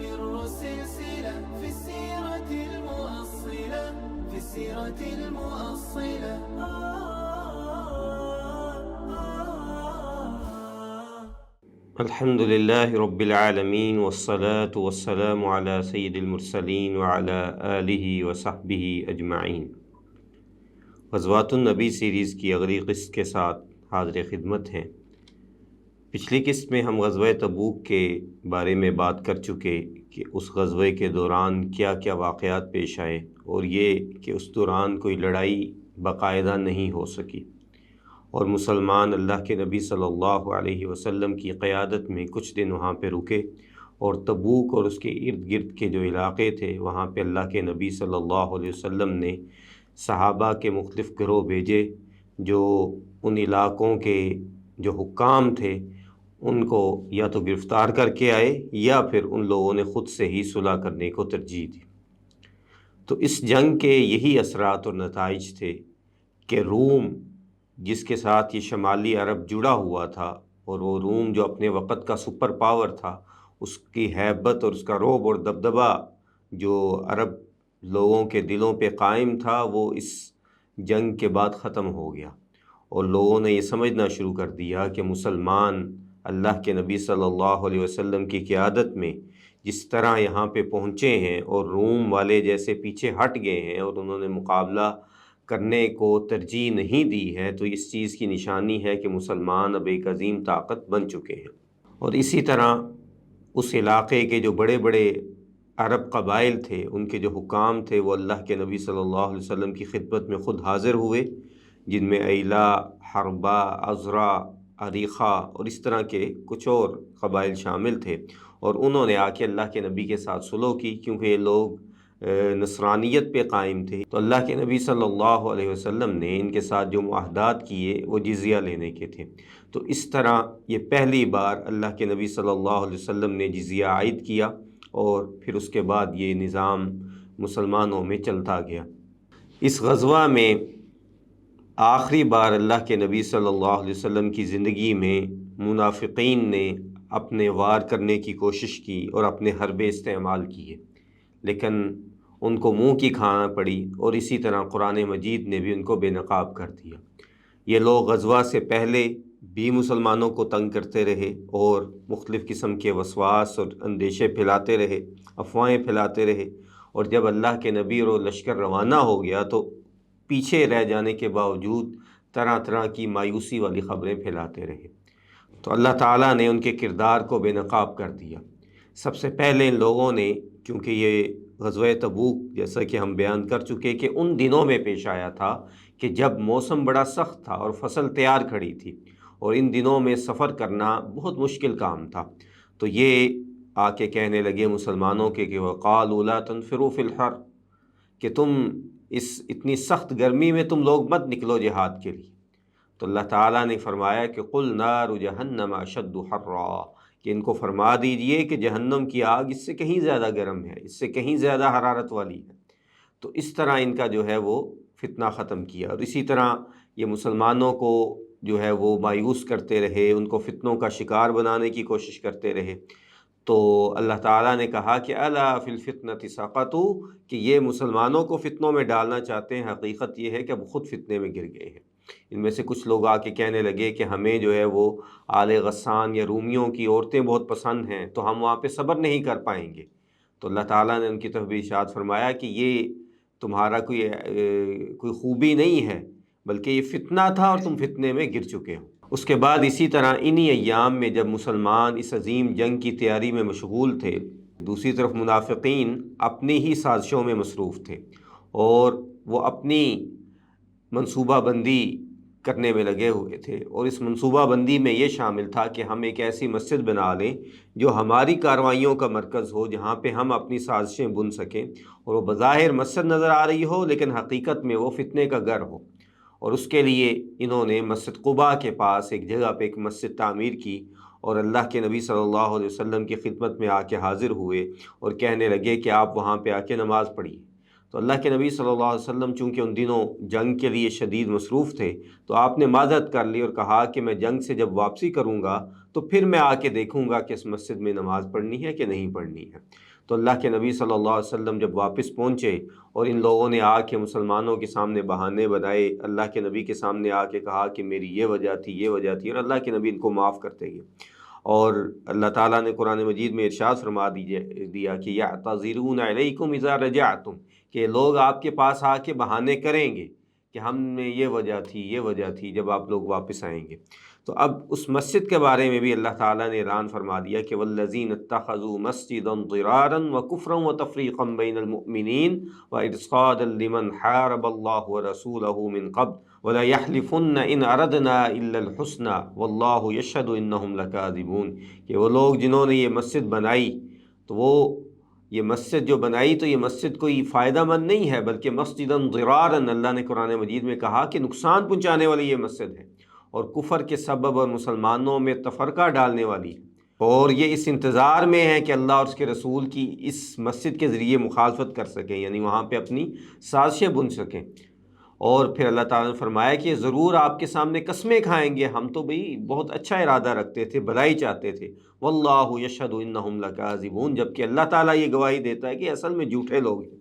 تستمر السلسلة في السيرة المؤصلة في السيرة المؤصلة. الحمد لله رب العالمين والصلاة والسلام على سید المرسلین وعلى آلہ وصحبہ اجمعین۔ غزوات النبی سیریز کی اگلی قسط کے ساتھ حاضر خدمت ہیں۔ پچھلی قسط میں ہم غزوہ تبوک کے بارے میں بات کر چکے کہ اس غزوے کے دوران کیا کیا واقعات پیش آئے، اور یہ کہ اس دوران کوئی لڑائی باقاعدہ نہیں ہو سکی، اور مسلمان اللہ کے نبی صلی اللہ علیہ وسلم کی قیادت میں کچھ دن وہاں پہ رکے، اور تبوک اور اس کے ارد گرد کے جو علاقے تھے وہاں پہ اللہ کے نبی صلی اللہ علیہ وسلم نے صحابہ کے مختلف گروہ بھیجے، جو ان علاقوں کے جو حکام تھے ان کو یا تو گرفتار کر کے آئے یا پھر ان لوگوں نے خود سے ہی صلح کرنے کو ترجیح دی۔ تو اس جنگ کے یہی اثرات اور نتائج تھے کہ روم، جس کے ساتھ یہ شمالی عرب جڑا ہوا تھا، اور وہ روم جو اپنے وقت کا سپر پاور تھا، اس کی ہیبت اور اس کا رعب اور دبدبہ جو عرب لوگوں کے دلوں پہ قائم تھا، وہ اس جنگ کے بعد ختم ہو گیا، اور لوگوں نے یہ سمجھنا شروع کر دیا کہ مسلمان اللہ کے نبی صلی اللہ علیہ وسلم کی قیادت میں جس طرح یہاں پہ پہنچے ہیں اور روم والے جیسے پیچھے ہٹ گئے ہیں اور انہوں نے مقابلہ کرنے کو ترجیح نہیں دی ہے، تو اس چیز کی نشانی ہے کہ مسلمان اب ایک عظیم طاقت بن چکے ہیں۔ اور اسی طرح اس علاقے کے جو بڑے بڑے عرب قبائل تھے، ان کے جو حکام تھے، وہ اللہ کے نبی صلی اللہ علیہ وسلم کی خدمت میں خود حاضر ہوئے، جن میں ایلا، حربہ، عذرا، عریقہ اور اس طرح کے کچھ اور قبائل شامل تھے، اور انہوں نے آ کے اللہ کے نبی کے ساتھ صلح کی، کیونکہ یہ لوگ نصرانیت پہ قائم تھے۔ تو اللہ کے نبی صلی اللہ علیہ وسلم نے ان کے ساتھ جو معاہدات کیے وہ جزیہ لینے کے تھے، تو اس طرح یہ پہلی بار اللہ کے نبی صلی اللہ علیہ وسلم نے جزیہ عائد کیا، اور پھر اس کے بعد یہ نظام مسلمانوں میں چلتا گیا۔ اس غزوہ میں آخری بار اللہ کے نبی صلی اللہ علیہ وسلم کی زندگی میں منافقین نے اپنے وار کرنے کی کوشش کی اور اپنے حربے استعمال کیے، لیکن ان کو منہ کی کھانا پڑی، اور اسی طرح قرآن مجید نے بھی ان کو بے نقاب کر دیا۔ یہ لوگ غزوہ سے پہلے بھی مسلمانوں کو تنگ کرتے رہے اور مختلف قسم کے وسواس اور اندیشے پھیلاتے رہے، افواہیں پھیلاتے رہے، اور جب اللہ کے نبی اور لشکر روانہ ہو گیا تو پیچھے رہ جانے کے باوجود طرح طرح کی مایوسی والی خبریں پھیلاتے رہے۔ تو اللہ تعالیٰ نے ان کے کردار کو بے نقاب کر دیا۔ سب سے پہلے ان لوگوں نے، کیونکہ یہ غزوہ تبوک جیسا کہ ہم بیان کر چکے کہ ان دنوں میں پیش آیا تھا کہ جب موسم بڑا سخت تھا اور فصل تیار کھڑی تھی، اور ان دنوں میں سفر کرنا بہت مشکل کام تھا، تو یہ آ کے کہنے لگے مسلمانوں کے کہ وَقَالُوا لَا تَنْفِرُوا فِي الْحَرِّ، کہ تم اس اتنی سخت گرمی میں تم لوگ مت نکلو جہاد کے لیے۔ تو اللہ تعالیٰ نے فرمایا کہ قُلْ نَارُ جَهَنَّمَ أَشَدُّ حَرًّا، کہ ان کو فرما دیجئے کہ جہنم کی آگ اس سے کہیں زیادہ گرم ہے، اس سے کہیں زیادہ حرارت والی ہے۔ تو اس طرح ان کا جو ہے وہ فتنہ ختم کیا، اور اسی طرح یہ مسلمانوں کو جو ہے وہ مایوس کرتے رہے، ان کو فتنوں کا شکار بنانے کی کوشش کرتے رہے۔ تو اللہ تعالیٰ نے کہا کہ الا فی الفتنۃ سقطوا، کہ یہ مسلمانوں کو فتنوں میں ڈالنا چاہتے ہیں، حقیقت یہ ہے کہ اب خود فتنے میں گر گئے ہیں۔ ان میں سے کچھ لوگ آ کے کہنے لگے کہ ہمیں جو ہے وہ آل غسان یا رومیوں کی عورتیں بہت پسند ہیں، تو ہم وہاں پہ صبر نہیں کر پائیں گے۔ تو اللہ تعالیٰ نے ان کی طرف ارشاد فرمایا کہ یہ تمہارا کوئی خوبی نہیں ہے، بلکہ یہ فتنہ تھا اور تم فتنے میں گر چکے ہو۔ اس کے بعد اسی طرح انہی ایام میں جب مسلمان اس عظیم جنگ کی تیاری میں مشغول تھے، دوسری طرف منافقین اپنی ہی سازشوں میں مصروف تھے، اور وہ اپنی منصوبہ بندی کرنے میں لگے ہوئے تھے، اور اس منصوبہ بندی میں یہ شامل تھا کہ ہم ایک ایسی مسجد بنا لیں جو ہماری کارروائیوں کا مرکز ہو، جہاں پہ ہم اپنی سازشیں بن سکیں، اور وہ بظاہر مسجد نظر آ رہی ہو لیکن حقیقت میں وہ فتنے کا گھر ہو۔ اور اس کے لیے انہوں نے مسجد قباء کے پاس ایک جگہ پہ ایک مسجد تعمیر کی، اور اللہ کے نبی صلی اللہ علیہ وسلم کی خدمت میں آ کے حاضر ہوئے اور کہنے لگے کہ آپ وہاں پہ آ کے نماز پڑھیے۔ تو اللہ کے نبی صلی اللہ علیہ وسلم چونکہ ان دنوں جنگ کے لیے شدید مصروف تھے تو آپ نے معذرت کر لی اور کہا کہ میں جنگ سے جب واپسی کروں گا تو پھر میں آ کے دیکھوں گا کہ اس مسجد میں نماز پڑھنی ہے کہ نہیں پڑھنی ہے۔ تو اللہ کے نبی صلی اللہ علیہ وسلم جب واپس پہنچے اور ان لوگوں نے آ کے مسلمانوں کے سامنے بہانے بنائے، اللہ کے نبی کے سامنے آ کے کہا کہ میری یہ وجہ تھی یہ وجہ تھی، اور اللہ کے نبی ان کو معاف کرتے گئے۔ اور اللہ تعالیٰ نے قرآن مجید میں ارشاد فرما دیا کہ یعتذرون علیکم اذا رجعتم، کہ لوگ آپ کے پاس آ کے بہانے کریں گے کہ ہم نے یہ وجہ تھی یہ وجہ تھی جب آپ لوگ واپس آئیں گے۔ تو اب اس مسجد کے بارے میں بھی اللہ تعالیٰ نے اعلان فرما دیا کہ والذین اتخذوا مسجدا ضرارا وکفرا وتفریقا بین المؤمنین وارصادا لمن حارب اللہ ورسولہ من قبل وَلَيَحْلِفُنَّ إِنْ أَرَدْنَا إِلَّا الْحُسْنَى وَاللَّهُ يَشْهَدُ إِنَّهُمْ لَكَاذِبُونَ، کہ وہ لوگ جنہوں نے یہ مسجد بنائی تو وہ یہ مسجد جو بنائی تو یہ مسجد کوئی فائدہ مند نہیں ہے بلکہ مسجداً ضراراً، اللہ نے قرآن مجید میں کہا کہ نقصان پہنچانے والی یہ مسجد ہے اور کفر کے سبب اور مسلمانوں میں تفرقہ ڈالنے والی ہے، اور یہ اس انتظار میں ہے کہ اللہ اور اس کے رسول کی اس مسجد کے ذریعے مخالفت کر سکیں، یعنی وہاں پہ اپنی سازشیں بن سکیں۔ اور پھر اللہ تعالیٰ نے فرمایا کہ ضرور آپ کے سامنے قسمیں کھائیں گے، ہم تو بھئی بہت اچھا ارادہ رکھتے تھے، بھلائی چاہتے تھے، واللہ یشہد انہم لکاذبون، جبکہ اللہ تعالیٰ یہ گواہی دیتا ہے کہ اصل میں جھوٹے لوگ ہیں۔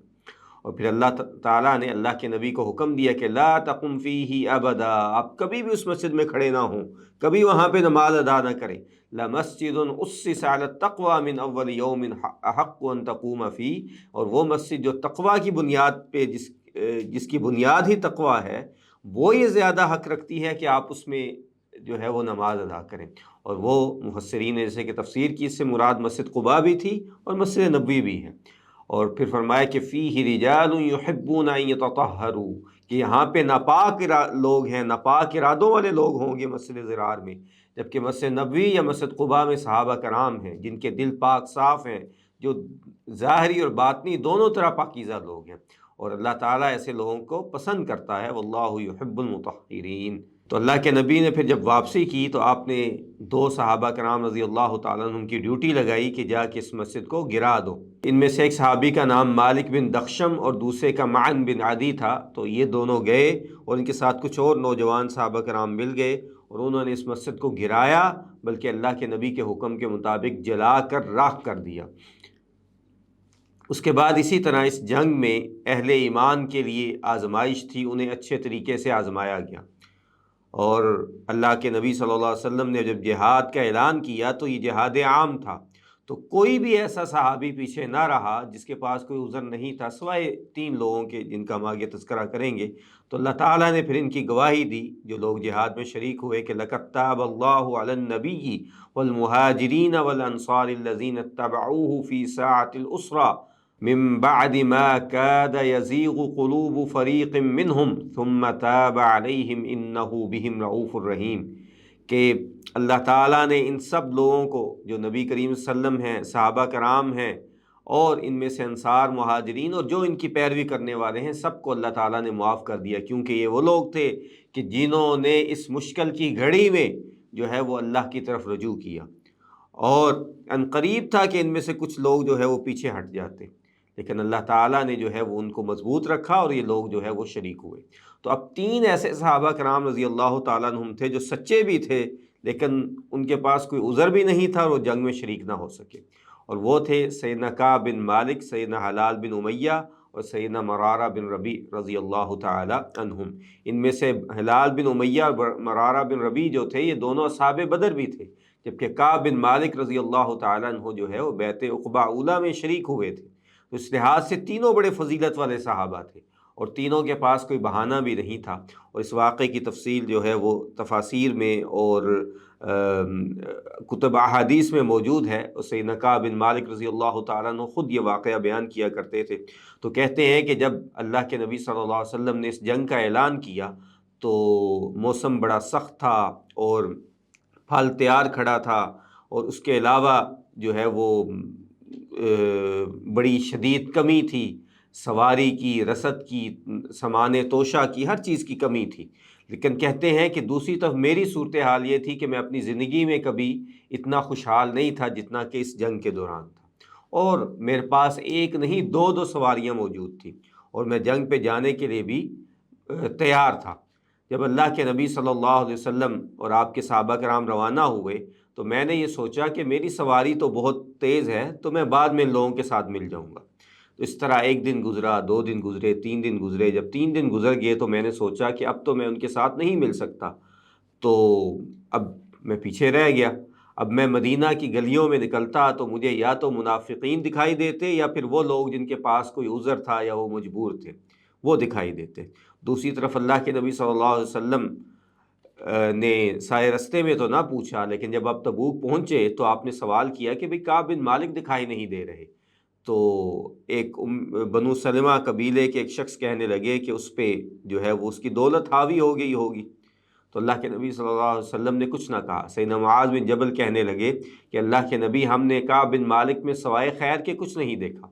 اور پھر اللہ تعالیٰ نے اللہ کے نبی کو حکم دیا کہ لا تقم فیہ ابدا، آپ کبھی بھی اس مسجد میں کھڑے نہ ہوں، کبھی وہاں پہ نماز ادا نہ کریں۔ لمسجد اسس علی التقوی من اول یوم احق ان تقوم فیہ، اور وہ مسجد جو تقوی کی بنیاد پہ جس کی بنیاد ہی تقوی ہے، وہ یہ زیادہ حق رکھتی ہے کہ آپ اس میں جو ہے وہ نماز ادا کریں۔ اور وہ مفسرین نے جیسے کہ تفسیر کی، اس سے مراد مسجد قباء بھی تھی اور مسجد نبوی بھی ہے۔ اور پھر فرمایا کہ فیہ رجال یحبون ان یتطہروا، کہ یہاں پہ ناپاک لوگ ہیں، ناپاک ارادوں والے لوگ ہوں گے مسجد ضرار میں، جبکہ مسجد نبوی یا مسجد قباء میں صحابہ کرام ہیں جن کے دل پاک صاف ہیں، جو ظاہری اور باطنی دونوں طرح پاکیزہ لوگ ہیں، اور اللہ تعالیٰ ایسے لوگوں کو پسند کرتا ہے، واللہ یحب المطہرین۔ تو اللہ کے نبی نے پھر جب واپسی کی تو آپ نے 2 صحابہ کرام رضی اللہ تعالیٰ عنہم کی ڈیوٹی لگائی کہ جا کے اس مسجد کو گرا دو۔ ان میں سے ایک صحابی کا نام مالک بن دخشم اور دوسرے کا معن بن عدی تھا، تو یہ دونوں گئے اور ان کے ساتھ کچھ اور نوجوان صحابہ کرام مل گئے اور انہوں نے اس مسجد کو گرایا، بلکہ اللہ کے نبی کے حکم کے مطابق جلا کر راکھ کر دیا۔ اس کے بعد اسی طرح اس جنگ میں اہل ایمان کے لیے آزمائش تھی، انہیں اچھے طریقے سے آزمایا گیا، اور اللہ کے نبی صلی اللہ علیہ وسلم نے جب جہاد کا اعلان کیا تو یہ جہاد عام تھا، تو کوئی بھی ایسا صحابی پیچھے نہ رہا جس کے پاس کوئی عذر نہیں تھا، سوائے 3 لوگوں کے جن کا ہم آگے تذکرہ کریں گے۔ تو اللہ تعالیٰ نے پھر ان کی گواہی دی جو لوگ جہاد میں شریک ہوئے کہ لَقَدْ تَابَ اللَّهُ عَلَى النَّبِيِّ وَالْمُهَاجِرِينَ وَالْأَنصَارِ الَّذِينَ اتَّبَعُوهُ فِي سَاعَةِ الْعُسْرَةِ من بعد ما كاد يزيغ قلوب فريق منهم ثم تاب عليهم انه بهم رؤوف الرحیم، کہ اللہ تعالیٰ نے ان سب لوگوں کو جو نبی کریم صلی اللہ علیہ وسلم ہیں، صحابہ کرام ہیں، اور ان میں سے انصار، مہاجرین اور جو ان کی پیروی کرنے والے ہیں، سب کو اللہ تعالیٰ نے معاف کر دیا، کیونکہ یہ وہ لوگ تھے کہ جنہوں نے اس مشکل کی گھڑی میں جو ہے وہ اللہ کی طرف رجوع کیا، اور ان قریب تھا کہ ان میں سے کچھ لوگ جو ہے وہ پیچھے ہٹ جاتے، لیکن اللہ تعالیٰ نے جو ہے وہ ان کو مضبوط رکھا اور یہ لوگ جو ہے وہ شریک ہوئے۔ تو اب 3 ایسے صحابہ کرام رضی اللہ تعالیٰ عنہم تھے جو سچے بھی تھے لیکن ان کے پاس کوئی عذر بھی نہیں تھا اور وہ جنگ میں شریک نہ ہو سکے، اور وہ تھے سیدنا کعب بن مالک، سیدنا حلال بن امیہ اور سیدنا مرارہ بن ربیع رضی اللہ تعالیٰ عنہم۔ ان میں سے حلال بن امیہ اور مرارہ بن ربیع جو تھے یہ دونوں اصحاب بدر بھی تھے، جبکہ کعب بن مالک رضی اللہ تعالیٰ عنہ جو ہے وہ بیعت عقبہ اولیٰ میں شریک ہوئے تھے۔ تو اس لحاظ سے تینوں بڑے فضیلت والے صحابہ تھے اور تینوں کے پاس کوئی بہانہ بھی نہیں تھا، اور اس واقعے کی تفصیل جو ہے وہ تفاسیر میں اور کتب احادیث میں موجود ہے۔ سیدنا کعب بن مالک رضی اللہ تعالیٰ عنہ خود یہ واقعہ بیان کیا کرتے تھے، تو کہتے ہیں کہ جب اللہ کے نبی صلی اللہ علیہ وسلم نے اس جنگ کا اعلان کیا تو موسم بڑا سخت تھا اور پھل تیار کھڑا تھا، اور اس کے علاوہ جو ہے وہ بڑی شدید کمی تھی، سواری کی، رسد کی، سامان توشہ کی، ہر چیز کی کمی تھی۔ لیکن کہتے ہیں کہ دوسری طرف میری صورتحال یہ تھی کہ میں اپنی زندگی میں کبھی اتنا خوشحال نہیں تھا جتنا کہ اس جنگ کے دوران تھا، اور میرے پاس ایک نہیں 2 سواریاں موجود تھیں، اور میں جنگ پہ جانے کے لیے بھی تیار تھا۔ جب اللہ کے نبی صلی اللہ علیہ وسلم اور آپ کے صحابہ کرام روانہ ہوئے تو میں نے یہ سوچا کہ میری سواری تو بہت تیز ہے، تو میں بعد میں ان لوگوں کے ساتھ مل جاؤں گا۔ تو اس طرح ایک دن گزرا، 2 دن گزرے، 3 دن گزرے۔ جب 3 دن گزر گئے تو میں نے سوچا کہ اب تو میں ان کے ساتھ نہیں مل سکتا، تو اب میں پیچھے رہ گیا۔ اب میں مدینہ کی گلیوں میں نکلتا تو مجھے یا تو منافقین دکھائی دیتے یا پھر وہ لوگ جن کے پاس کوئی عذر تھا یا وہ مجبور تھے وہ دکھائی دیتے۔ دوسری طرف اللہ کے نبی صلی اللہ علیہ وسلم نے سائے رستے میں تو نہ پوچھا، لیکن جب آپ تبوک پہنچے تو آپ نے سوال کیا کہ بھئی کعب بن مالک دکھائی نہیں دے رہے۔ تو ایک بنو سلمہ قبیلے کے ایک شخص کہنے لگے کہ اس پہ جو ہے وہ اس کی دولت حاوی ہو گئی ہوگی۔ تو اللہ کے نبی صلی اللہ علیہ وسلم نے کچھ نہ کہا۔ سیدنا معاذ بن جبل کہنے لگے کہ اللہ کے نبی، ہم نے کعب بن مالک میں سوائے خیر کے کچھ نہیں دیکھا۔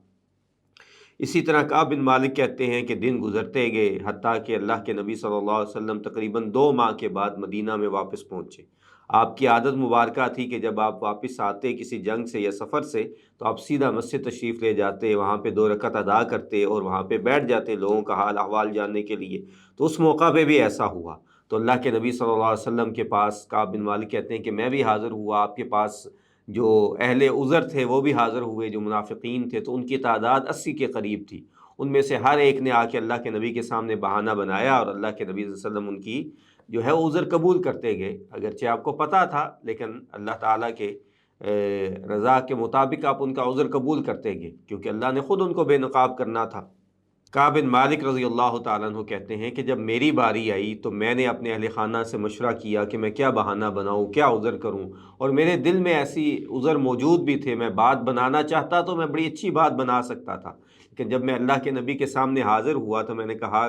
اسی طرح کعب بن مالک کہتے ہیں کہ دن گزرتے گئے، حتیٰ کہ اللہ کے نبی صلی اللہ علیہ وسلم تقریباً 2 ماہ کے بعد مدینہ میں واپس پہنچے۔ آپ کی عادت مبارکہ تھی کہ جب آپ واپس آتے کسی جنگ سے یا سفر سے تو آپ سیدھا مسجد تشریف لے جاتے، وہاں پہ 2 رکعت ادا کرتے اور وہاں پہ بیٹھ جاتے لوگوں کا حال احوال جاننے کے لیے۔ تو اس موقع پہ بھی ایسا ہوا۔ تو اللہ کے نبی صلی اللہ علیہ وسلم کے پاس کعب بن مالک کہتے ہیں کہ میں بھی حاضر ہوا، آپ کے پاس جو اہل عذر تھے وہ بھی حاضر ہوئے، جو منافقین تھے تو ان کی تعداد 80 کے قریب تھی۔ ان میں سے ہر ایک نے آ کے اللہ کے نبی کے سامنے بہانہ بنایا اور اللہ کے نبی صلی اللہ علیہ وسلم ان کی جو ہے عذر قبول کرتے گئے، اگرچہ آپ کو پتہ تھا لیکن اللہ تعالیٰ کے رضا کے مطابق آپ ان کا عذر قبول کرتے گئے، کیونکہ اللہ نے خود ان کو بے نقاب کرنا تھا۔ کعب بن مالک رضی اللہ تعالیٰ عنہ کہتے ہیں کہ جب میری باری آئی تو میں نے اپنے اہل خانہ سے مشورہ کیا کہ میں کیا بہانہ بناؤں، کیا عذر کروں، اور میرے دل میں ایسی عذر موجود بھی تھے۔ میں بات بنانا چاہتا تو میں بڑی اچھی بات بنا سکتا تھا، لیکن جب میں اللہ کے نبی کے سامنے حاضر ہوا تو میں نے کہا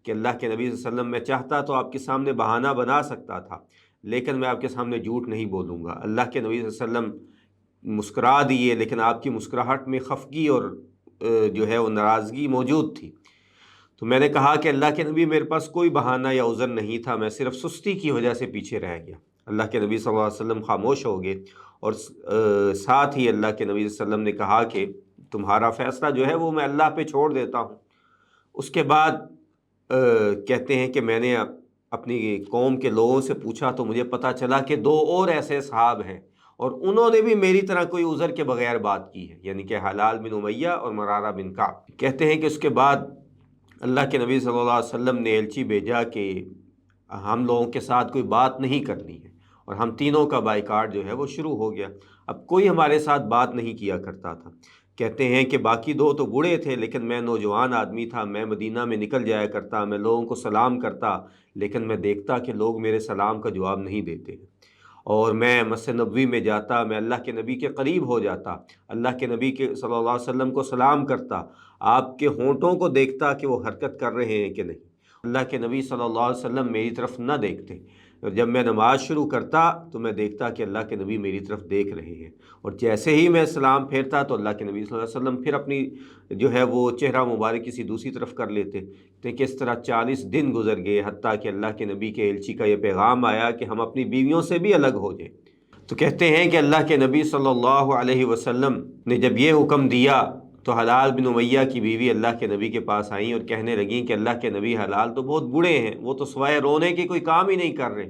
کہ اللہ کے نبی صلی اللہ علیہ وسلم، میں چاہتا تو آپ کے سامنے بہانہ بنا سکتا تھا، لیکن میں آپ کے سامنے جھوٹ نہیں بولوں گا۔ اللہ کے نبی صلی اللہ علیہ وسلم مسکرا دیے، لیکن آپ کی مسکراہٹ میں خفگی اور جو ہے وہ ناراضگی موجود تھی۔ تو میں نے کہا کہ اللہ کے نبی، میرے پاس کوئی بہانہ یا عذر نہیں تھا، میں صرف سستی کی وجہ سے پیچھے رہ گیا۔ اللہ کے نبی صلی اللہ علیہ وسلم خاموش ہو گئے، اور ساتھ ہی اللہ کے نبی صلی اللہ علیہ وسلم نے کہا کہ تمہارا فیصلہ جو ہے وہ میں اللہ پہ چھوڑ دیتا ہوں۔ اس کے بعد کہتے ہیں کہ میں نے اپنی قوم کے لوگوں سے پوچھا تو مجھے پتہ چلا کہ 2 اور ایسے اصحاب ہیں اور انہوں نے بھی میری طرح کوئی عذر کے بغیر بات کی ہے، یعنی کہ حلال بن امیہ اور مرارہ بن کعب۔ کہتے ہیں کہ اس کے بعد اللہ کے نبی صلی اللہ علیہ وسلم نے ایلچی بھیجا کہ ہم لوگوں کے ساتھ کوئی بات نہیں کرنی ہے، اور ہم تینوں کا بائیکاٹ جو ہے وہ شروع ہو گیا۔ اب کوئی ہمارے ساتھ بات نہیں کیا کرتا تھا۔ کہتے ہیں کہ باقی 2 تو بوڑھے تھے، لیکن میں نوجوان آدمی تھا، میں مدینہ میں نکل جایا کرتا، میں لوگوں کو سلام کرتا، لیکن میں دیکھتا کہ لوگ میرے سلام کا جواب نہیں دیتے، اور میں مسجد نبوی میں جاتا، میں اللہ کے نبی کے قریب ہو جاتا، اللہ کے نبی کے صلی اللہ علیہ وسلم کو سلام کرتا، آپ کے ہونٹوں کو دیکھتا کہ وہ حرکت کر رہے ہیں کہ نہیں۔ اللہ کے نبی صلی اللہ علیہ وسلم میری طرف نہ دیکھتے، اور جب میں نماز شروع کرتا تو میں دیکھتا کہ اللہ کے نبی میری طرف دیکھ رہے ہیں، اور جیسے ہی میں سلام پھیرتا تو اللہ کے نبی صلی اللہ علیہ وسلم پھر اپنی جو ہے وہ چہرہ مبارک کسی دوسری طرف کر لیتے۔ کہ اس طرح 40 دن گزر گئے، حتیٰ کہ اللہ کے نبی کے ایلچی کا یہ پیغام آیا کہ ہم اپنی بیویوں سے بھی الگ ہو جائیں۔ تو کہتے ہیں کہ اللہ کے نبی صلی اللہ علیہ وسلم نے جب یہ حکم دیا تو حلال بن امیہ کی بیوی اللہ کے نبی کے پاس آئیں اور کہنے لگیں کہ اللہ کے نبی، حلال تو بہت بوڑھے ہیں، وہ تو سوائے رونے کے کوئی کام ہی نہیں کر رہے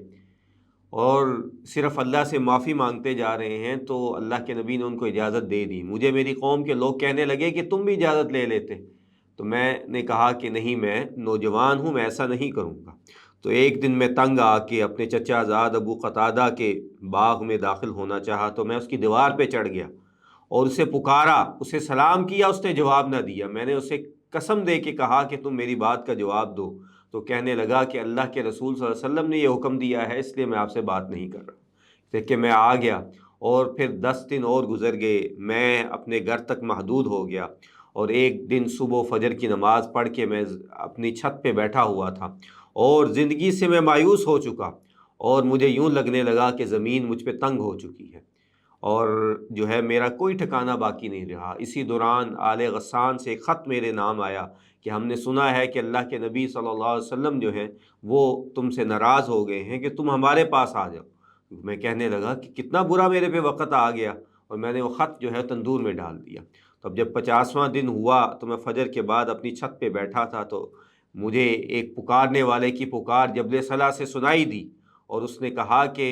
اور صرف اللہ سے معافی مانگتے جا رہے ہیں۔ تو اللہ کے نبی نے ان کو اجازت دے دی۔ مجھے میری قوم کے لوگ کہنے لگے کہ تم بھی اجازت لے لیتے، تو میں نے کہا کہ نہیں، میں نوجوان ہوں، میں ایسا نہیں کروں گا۔ تو ایک دن میں تنگ آ کے اپنے چچا زاد ابو قتادہ کے باغ میں داخل ہونا چاہا، تو میں اس کی دیوار پہ چڑھ گیا اور اسے پکارا، اسے سلام کیا، اس نے جواب نہ دیا۔ میں نے اسے قسم دے کے کہا کہ تم میری بات کا جواب دو، تو کہنے لگا کہ اللہ کے رسول صلی اللہ علیہ وسلم نے یہ حکم دیا ہے، اس لیے میں آپ سے بات نہیں کر رہا۔ دیکھ میں آ گیا، اور پھر 10 دن اور گزر گئے، میں اپنے گھر تک محدود ہو گیا، اور ایک دن صبح و فجر کی نماز پڑھ کے میں اپنی چھت پہ بیٹھا ہوا تھا، اور زندگی سے میں مایوس ہو چکا، اور مجھے یوں لگنے لگا کہ زمین مجھ پہ تنگ ہو چکی ہے، اور جو ہے میرا کوئی ٹھکانہ باقی نہیں رہا۔ اسی دوران آل غسان سے ایک خط میرے نام آیا کہ ہم نے سنا ہے کہ اللہ کے نبی صلی اللہ علیہ وسلم جو ہیں وہ تم سے ناراض ہو گئے ہیں کہ تم ہمارے پاس آ جاؤ۔ میں کہنے لگا کہ کتنا برا میرے پہ وقت آ گیا، اور میں نے وہ خط جو ہے تندور میں ڈال دیا۔ تو اب جب 50واں دن ہوا تو میں فجر کے بعد اپنی چھت پہ بیٹھا تھا، تو مجھے ایک پکارنے والے کی پکار جبل صلاح سے سنائی دی، اور اس نے کہا کہ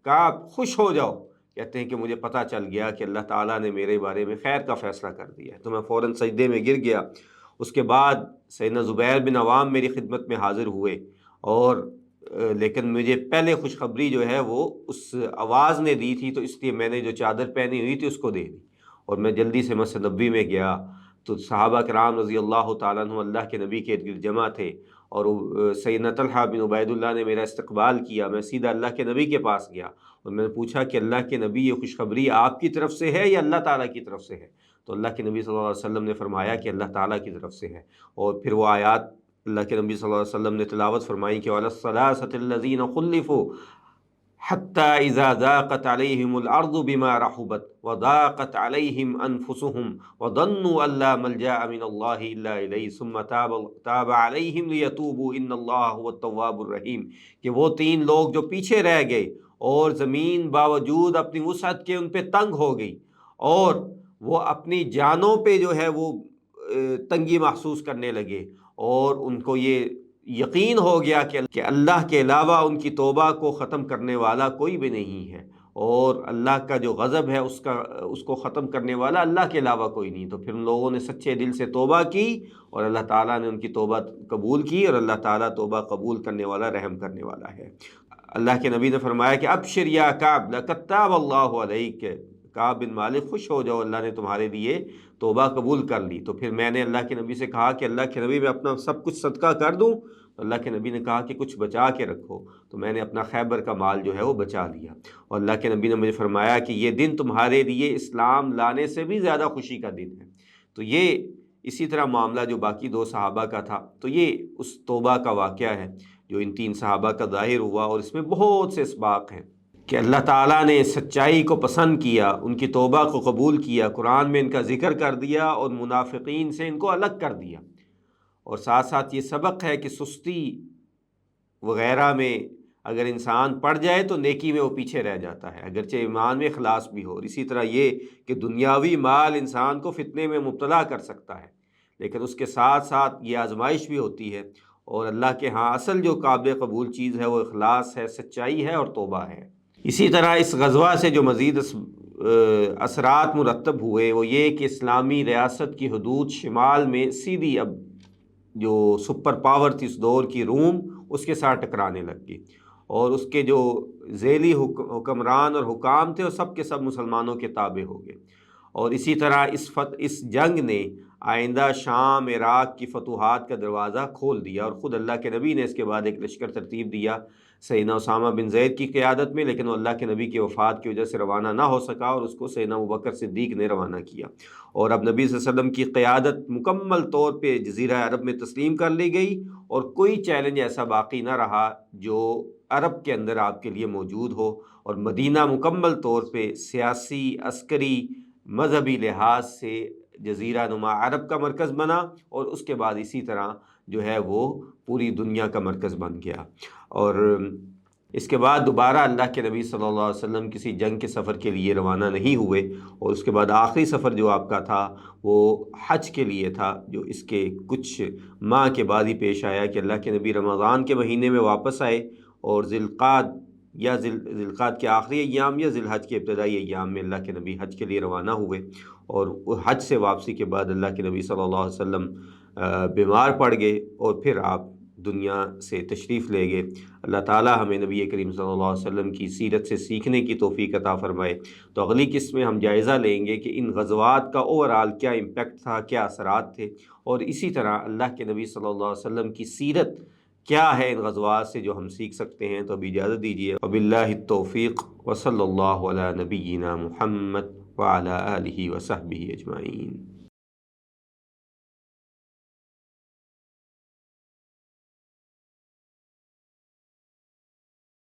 کعب خوش ہو جاؤ۔ کہتے ہیں کہ مجھے پتہ چل گیا کہ اللہ تعالیٰ نے میرے بارے میں خیر کا فیصلہ کر دیا ہے، تو میں فوراً سجدے میں گر گیا۔ اس کے بعد سیدنا زبیر بن عوام میری خدمت میں حاضر ہوئے، اور لیکن مجھے پہلے خوشخبری جو ہے وہ اس آواز نے دی تھی، تو اس لیے میں نے جو چادر پہنی ہوئی تھی اس کو دے دی، اور میں جلدی سے مسجد نبوی میں گیا۔ تو صحابہ کرام رضی اللہ تعالیٰ عنہ اللہ کے نبی کے ارد گرد جمع تھے، اور سیدنا طلحہ بن عبید اللہ نے میرا استقبال کیا۔ میں سیدھا اللہ کے نبی کے پاس گیا اور میں نے پوچھا کہ اللہ کے نبی، یہ خوشخبری آپ کی طرف سے ہے یا اللہ تعالیٰ کی طرف سے ہے؟ تو اللہ کے نبی صلی اللہ علیہ وسلم نے فرمایا کہ اللہ تعالیٰ کی طرف سے ہے، اور پھر وہ آیات اللہ کے نبی صلی اللہ علیہ وسلم نے تلاوت فرمائی کہ وَعَلَى الثَّلَاثَةِ الَّذِينَ خُلِّفُوا حَتَّى إِذَا ضَاقَتْ عَلَيْهِمُ الْأَرْضُ بِمَا رَحُبَتْ وَضَاقَتْ عَلَيْهِمْ أَنفُسُهُمْ وَظَنُّوا أَن لَّا مَلْجَأَ مِنَ اللَّهِ إِلَّا إِلَيْهِ ثُمَّ تَابَ عَلَيْهِمْ لِيَتُوبُوا إِنَّ اللَّهَ هُوَ التَّوَّابُ الرَّحِيمُ، کہ وہ تین لوگ جو پیچھے رہ گئے اور زمین باوجود اپنی وسعت کے ان پہ تنگ ہو گئی، اور وہ اپنی جانوں پہ جو ہے وہ تنگی محسوس کرنے لگے، اور ان کو یہ یقین ہو گیا کہ اللہ کے علاوہ ان کی توبہ کو ختم کرنے والا کوئی بھی نہیں ہے، اور اللہ کا جو غضب ہے اس کو ختم کرنے والا اللہ کے علاوہ کوئی نہیں۔ تو پھر ان لوگوں نے سچے دل سے توبہ کی، اور اللہ تعالیٰ نے ان کی توبہ قبول کی، اور اللہ تعالیٰ توبہ قبول کرنے والا، رحم کرنے والا ہے۔ اللہ کے نبی نے فرمایا کہ ابشر یا کعب لقد تاب اللہ علیک، کعب بن مالک خوش ہو جاؤ، اللہ نے تمہارے لیے توبہ قبول کر لی۔ تو پھر میں نے اللہ کے نبی سے کہا کہ اللہ کے نبی میں اپنا سب کچھ صدقہ کر دوں؟ تو اللہ کے نبی نے کہا کہ کچھ بچا کے رکھو، تو میں نے اپنا خیبر کا مال جو ہے وہ بچا لیا، اور اللہ کے نبی نے مجھے فرمایا کہ یہ دن تمہارے لیے اسلام لانے سے بھی زیادہ خوشی کا دن ہے۔ تو یہ اسی طرح معاملہ جو باقی دو صحابہ کا تھا، تو یہ اس توبہ کا واقعہ ہے جو ان تین صحابہ کا ظاہر ہوا، اور اس میں بہت سے اسباق ہیں کہ اللہ تعالیٰ نے سچائی کو پسند کیا، ان کی توبہ کو قبول کیا، قرآن میں ان کا ذکر کر دیا، اور منافقین سے ان کو الگ کر دیا۔ اور ساتھ ساتھ یہ سبق ہے کہ سستی وغیرہ میں اگر انسان پڑ جائے تو نیکی میں وہ پیچھے رہ جاتا ہے، اگرچہ ایمان میں اخلاص بھی ہو۔ اور اسی طرح یہ کہ دنیاوی مال انسان کو فتنے میں مبتلا کر سکتا ہے، لیکن اس کے ساتھ ساتھ یہ آزمائش بھی ہوتی ہے، اور اللہ کے ہاں اصل جو قابل قبول چیز ہے وہ اخلاص ہے، سچائی ہے، اور توبہ ہے۔ اسی طرح اس غزوہ سے جو مزید اثرات مرتب ہوئے وہ یہ کہ اسلامی ریاست کی حدود شمال میں سیدھی اب جو سپر پاور تھی اس دور کی، روم، اس کے ساتھ ٹکرانے لگ گئی، اور اس کے جو ذیلی حکمران اور حکام تھے وہ سب کے سب مسلمانوں کے تابع ہو گئے۔ اور اسی طرح اس جنگ نے آئندہ شام، عراق کی فتوحات کا دروازہ کھول دیا، اور خود اللہ کے نبی نے اس کے بعد ایک لشکر ترتیب دیا سیدنا اسامہ بن زید کی قیادت میں، لیکن وہ اللہ کے نبی کی وفات کی وجہ سے روانہ نہ ہو سکا، اور اس کو سیدنا ابوبکر صدیق نے روانہ کیا، اور اب نبی صلی اللہ علیہ وسلم کی قیادت مکمل طور پہ جزیرہ عرب میں تسلیم کر لی گئی، اور کوئی چیلنج ایسا باقی نہ رہا جو عرب کے اندر آپ کے لیے موجود ہو، اور مدینہ مکمل طور پہ سیاسی، عسکری، مذہبی لحاظ سے جزیرہ نما عرب کا مرکز بنا، اور اس کے بعد اسی طرح جو ہے وہ پوری دنیا کا مرکز بن گیا۔ اور اس کے بعد دوبارہ اللہ کے نبی صلی اللہ علیہ وسلم کسی جنگ کے سفر کے لیے روانہ نہیں ہوئے، اور اس کے بعد آخری سفر جو آپ کا تھا وہ حج کے لیے تھا، جو اس کے کچھ ماہ کے بعد ہی پیش آیا کہ اللہ کے نبی رمضان کے مہینے میں واپس آئے، اور ذوالقعد کے آخری ایام یا ذی الحج کے ابتدائی ایام میں اللہ کے نبی حج کے لیے روانہ ہوئے، اور حج سے واپسی کے بعد اللہ کے نبی صلی اللہ علیہ وسلم بیمار پڑ گئے، اور پھر آپ دنیا سے تشریف لے گئے۔ اللہ تعالیٰ ہمیں نبی کریم صلی اللہ علیہ وسلم کی سیرت سے سیکھنے کی توفیق عطا فرمائے۔ تو اگلی قسط میں ہم جائزہ لیں گے کہ ان غزوات کا اوورآل کیا امپیکٹ تھا، کیا اثرات تھے، اور اسی طرح اللہ کے نبی صلی اللہ علیہ وسلم کی سیرت کیا ہے ان غزوات سے جو ہم سیکھ سکتے ہیں۔ تو اب اجازت دیجیے، وباللہ التوفیق، وصلی اللہ علی نبینا محمد وعلی آلہ وصحبہ اجمعین۔